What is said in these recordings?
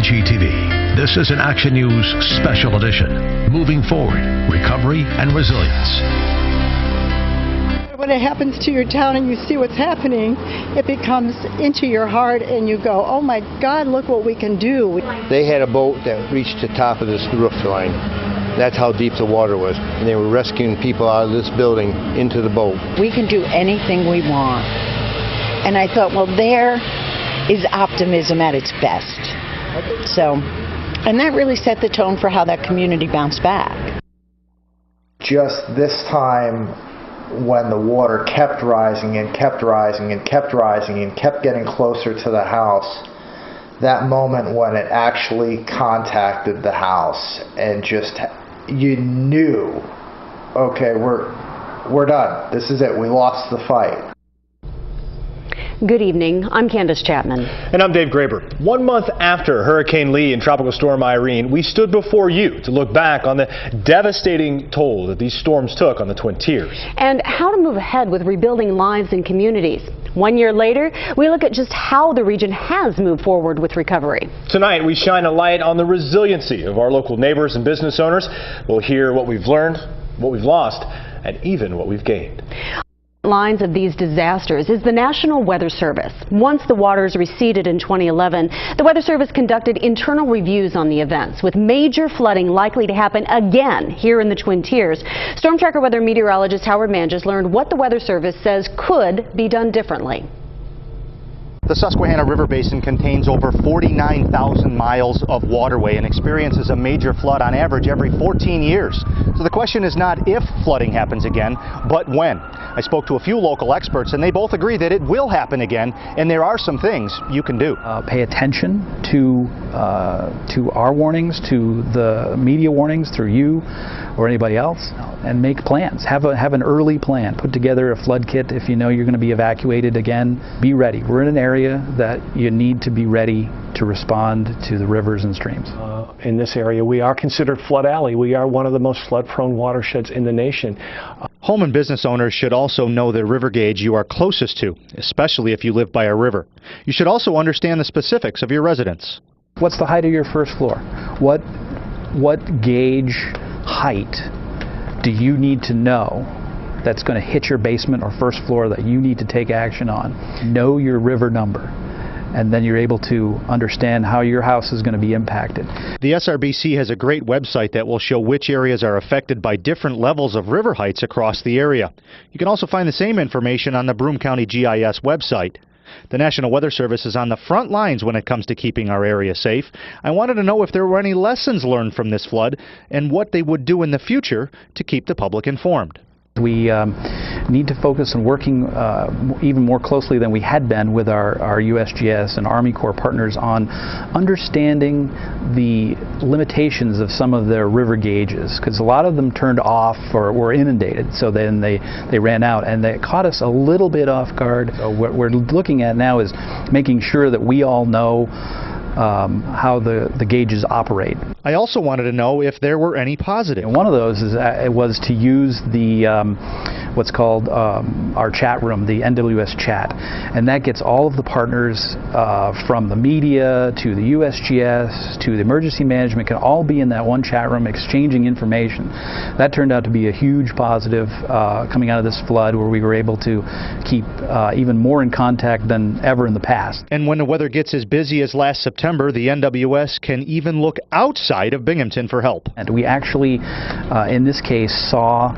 Wbng TV. This is an Action News special edition. Moving forward, recovery and resilience. When it happens to your town and you see what's happening, it becomes into your heart and you go, oh my God, look what we can do. They had a boat that reached the top of this roof line. That's how deep the water was. And they were rescuing people out of this building into the boat. We can do anything we want. And I thought, well, there is optimism at its best. So, and that really set the tone for how that community bounced back. Just this time, when the water kept rising and kept rising and kept rising and kept getting closer to the house, that moment when it actually contacted the house and just, you knew, okay, we're done. This is it. We lost the fight. Good evening. I'm Candace Chapman. And I'm Dave Graber. 1 month after Hurricane Lee and Tropical Storm Irene, we stood before you to look back on the devastating toll that these storms took on the Twin Tiers. And how to move ahead with rebuilding lives and communities. 1 year later, we look at just how the region has moved forward with recovery. Tonight, we shine a light on the resiliency of our local neighbors and business owners. We'll hear what we've learned, what we've lost, and even what we've gained. Lines of these disasters is the National Weather Service. Once the waters receded in 2011, the Weather Service conducted internal reviews on the events, with major flooding likely to happen again here in the Twin Tiers. Storm Tracker weather meteorologist Howard Manges learned what the Weather Service says could be done differently. The Susquehanna River Basin contains over 49,000 miles of waterway and experiences a major flood on average every 14 years. So the question is not if flooding happens again, but when. I spoke to a few local experts and they both agree that it will happen again, and there are some things you can do. Pay attention to our warnings, to the media warnings through you or anybody else, and make plans. Have an early plan. Put together a flood kit if you know you're going to be evacuated again. Be ready. We're in an area that you need to be ready to respond to the rivers and streams. In this area, we are considered Flood Alley. We are one of the most flood-prone watersheds in the nation. Home and business owners should also know the river gauge you are closest to, especially if you live by a river. You should also understand the specifics of your residence. What's the height of your first floor? What gauge height do you need to know that's going to hit your basement or first floor that you need to take action on? Know your river number, and then you're able to understand how your house is going to be impacted. The SRBC has a great website that will show which areas are affected by different levels of river heights across the area. You can also find the same information on the Broome County GIS website. The National Weather Service is on the front lines when it comes to keeping our area safe. I wanted to know if there were any lessons learned from this flood and what they would do in the future to keep the public informed. We need to focus on working even more closely than we had been with our USGS and Army Corps partners on understanding the limitations of some of their river gauges, because a lot of them turned off or were inundated, so then they ran out, and they caught us a little bit off guard. So what we're looking at now is making sure that we all know how the gauges operate. I also wanted to know if there were any positive. And one of those was to use the what's called our chat room, the NWS chat, and that gets all of the partners from the media to the USGS to the emergency management can all be in that one chat room exchanging information. That turned out to be a huge positive coming out of this flood, where we were able to keep even more in contact than ever in the past. And when the weather gets as busy as last September, the NWS can even look outside of Binghamton for help. And we actually, in this case, saw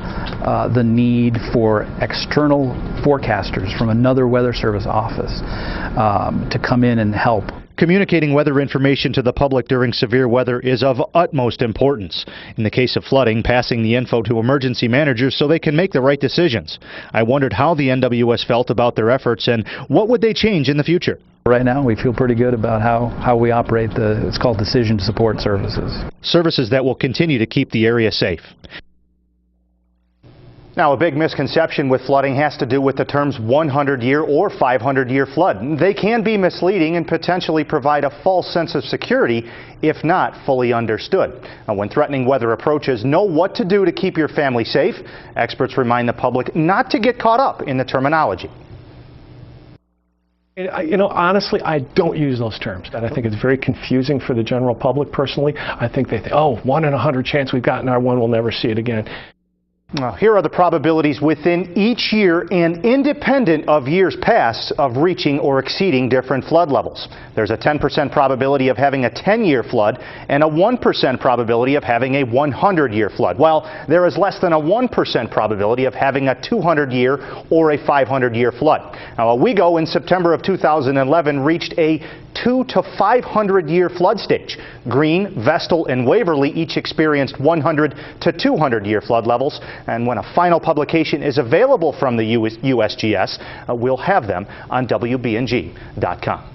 the need for external forecasters from another Weather Service office to come in and help. Communicating weather information to the public during severe weather is of utmost importance. In the case of flooding, passing the info to emergency managers so they can make the right decisions. I wondered how the NWS felt about their efforts and what would they change in the future. Right now, we feel pretty good about how we operate it's called decision support services. Services that will continue to keep the area safe. Now, a big misconception with flooding has to do with the terms 100-year or 500-year flood. They can be misleading and potentially provide a false sense of security if not fully understood. Now, when threatening weather approaches, know what to do to keep your family safe. Experts remind the public not to get caught up in the terminology. You know, honestly, I don't use those terms. And I think it's very confusing for the general public personally. I think they think, oh, 1 in 100 chance we've gotten our one, we'll never see it again. Here are the probabilities within each year and independent of years past of reaching or exceeding different flood levels. There's a 10% probability of having a 10-year flood and a 1% probability of having a 100-year flood, while there is less than a 1% probability of having a 200-year or a 500-year flood. Now, Wbng in September of 2011 reached a 200 to 500-year flood stage. Greene, Vestal, and Waverly each experienced 100 to 200-year flood levels. And when a final publication is available from the USGS, we'll have them on Wbng.com.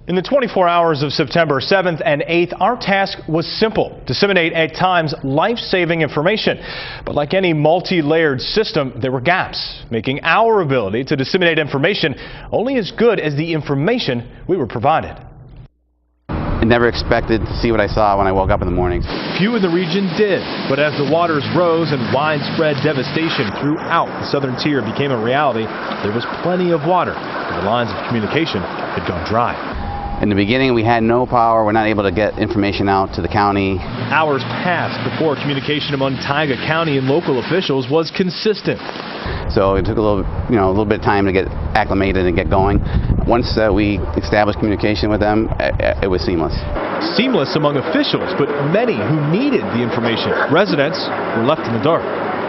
In the 24 hours of September 7th and 8th, our task was simple: disseminate at times life-saving information. But like any multi-layered system, there were gaps, making our ability to disseminate information only as good as the information we were provided. I never expected to see what I saw when I woke up in the morning. Few in the region did, but as the waters rose and widespread devastation throughout the southern tier became a reality, there was plenty of water, and the lines of communication had gone dry. In the beginning, we had no power. We're not able to get information out to the county. Hours passed before communication among Tioga County and local officials was consistent. So it took a little bit of time to get acclimated and get going. Once we established communication with them, it was seamless. Seamless among officials, but many who needed the information. Residents were left in the dark.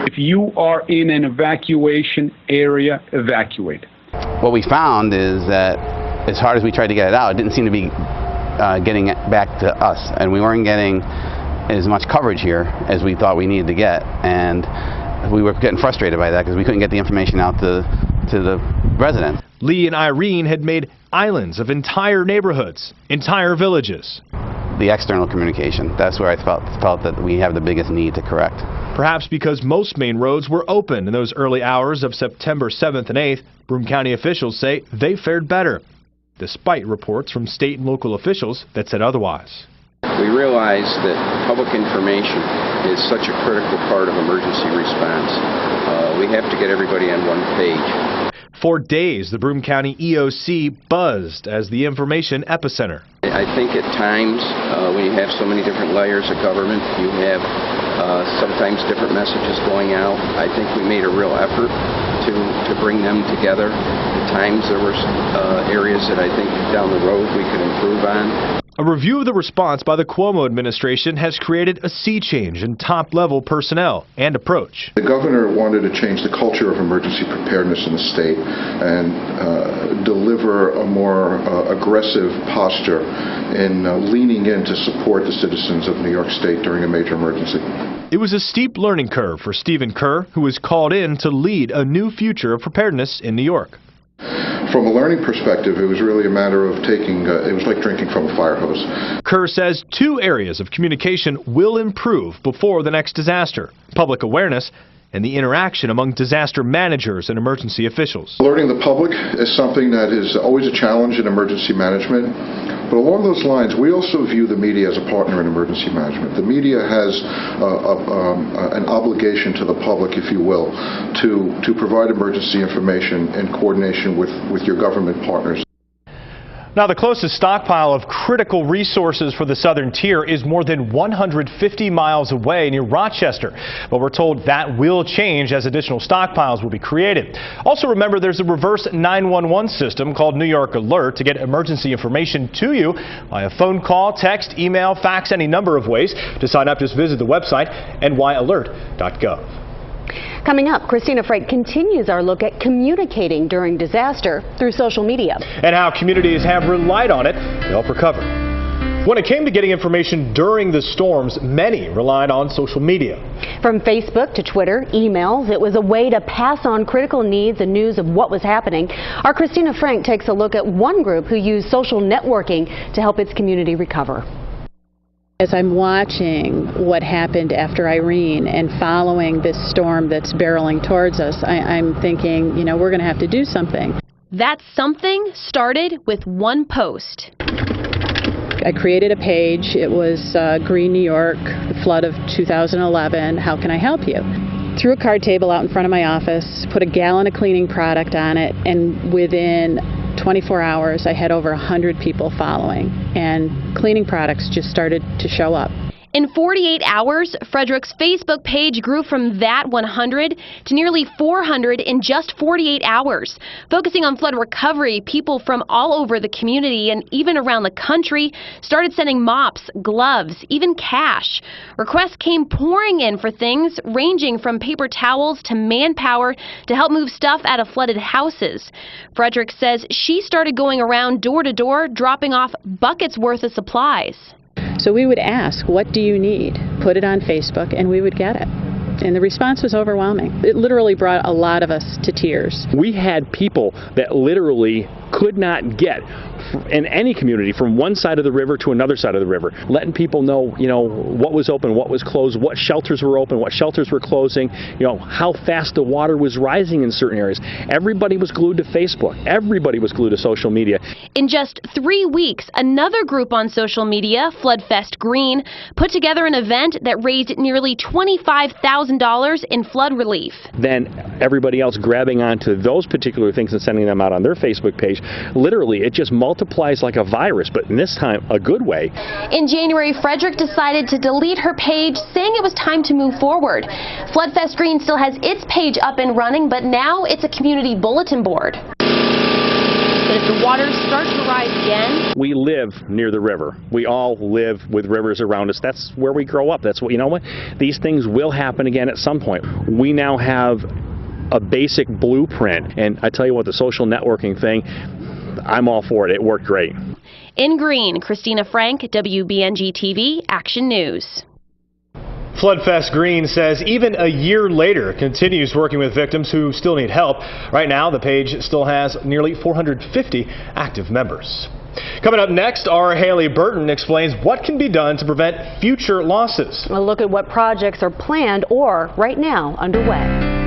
If you are in an evacuation area, evacuate. What we found is that as hard as we tried to get it out, it didn't seem to be getting it back to us, and we weren't getting as much coverage here as we thought we needed to get, and we were getting frustrated by that because we couldn't get the information out to the residents. Lee and Irene had made islands of entire neighborhoods, entire villages. The external communication, that's where I felt that we have the biggest need to correct. Perhaps because most main roads were open in those early hours of September 7th and 8th, Broome County officials say they fared better, despite reports from state and local officials that said otherwise. We realize that public information is such a critical part of emergency response. We have to get everybody on one page. For days, the Broome County EOC buzzed as the information epicenter. I think at times, when you have so many different layers of government, you have sometimes different messages going out. I think we made a real effort to bring them together. At times there were areas that I think down the road we could improve on. A review of the response by the Cuomo administration has created a sea change in top-level personnel and approach. The governor wanted to change the culture of emergency preparedness in the state and deliver a more aggressive posture in leaning in to support the citizens of New York State during a major emergency. It was a steep learning curve for Stephen Kerr, who was called in to lead a new future of preparedness in New York. From a learning perspective, it was really a matter of it was like drinking from a fire hose. Kerr says 2 areas of communication will improve before the next disaster: public awareness and the interaction among disaster managers and emergency officials. Alerting the public is something that is always a challenge in emergency management. But along those lines, we also view the media as a partner in emergency management. The media has an obligation to the public, if you will, to provide emergency information in coordination with your government partners. Now, the closest stockpile of critical resources for the southern tier is more than 150 miles away near Rochester. But we're told that will change as additional stockpiles will be created. Also, remember, there's a reverse 911 system called New York Alert to get emergency information to you via phone call, text, email, fax, any number of ways. To sign up, just visit the website nyalert.gov. Coming up, Christina Frank continues our look at communicating during disaster through social media. And how communities have relied on it to help recover. When it came to getting information during the storms, many relied on social media. From Facebook to Twitter, emails, it was a way to pass on critical needs and news of what was happening. Our Christina Frank takes a look at one group who used social networking to help its community recover. As I'm watching what happened after Irene and following this storm that's barreling towards us, I'm thinking, you know, we're going to have to do something. That something started with one post. I created a page. It was Green, New York, the flood of 2011. How can I help you? threw a card table out in front of my office, put a gallon of cleaning product on it, and within 24 hours I had over 100 people following, and cleaning products just started to show up. In 48 hours, Frederick's Facebook page grew from that 100 to nearly 400 in just 48 hours. Focusing on flood recovery, people from all over the community and even around the country started sending mops, gloves, even cash. Requests came pouring in for things ranging from paper towels to manpower to help move stuff out of flooded houses. Frederick says she started going around door to door, dropping off buckets worth of supplies. So we would ask, what do you need? Put it on Facebook, and we would get it. And the response was overwhelming. It literally brought a lot of us to tears. We had people that literally could not get in any community from one side of the river to another side of the river, letting people know, what was open, what was closed, what shelters were open, what shelters were closing, how fast the water was rising in certain areas. Everybody was glued to Facebook. Everybody was glued to social media. In just 3 weeks, another group on social media, Floodfest Green, put together an event that raised nearly $25,000 in flood relief. Then everybody else grabbing onto those particular things and sending them out on their Facebook page. Literally, it just multiplies like a virus, but in this time, a good way. In January, Frederick decided to delete her page, saying it was time to move forward. Floodfest Green still has its page up and running, but now it's a community bulletin board. But if the waters start to rise again... We live near the river. We all live with rivers around us. That's where we grow up. That's what, these things will happen again at some point. We now have a basic blueprint, and I tell you what, the social networking thing, I'm all for it. It worked great. In Green, Christina Frank, WBNG TV, Action News. Floodfest Green says even a year later continues working with victims who still need help. Right now, the page still has nearly 450 active members. Coming up next, our Haley Burton explains what can be done to prevent future losses. A look at what projects are planned or right now underway.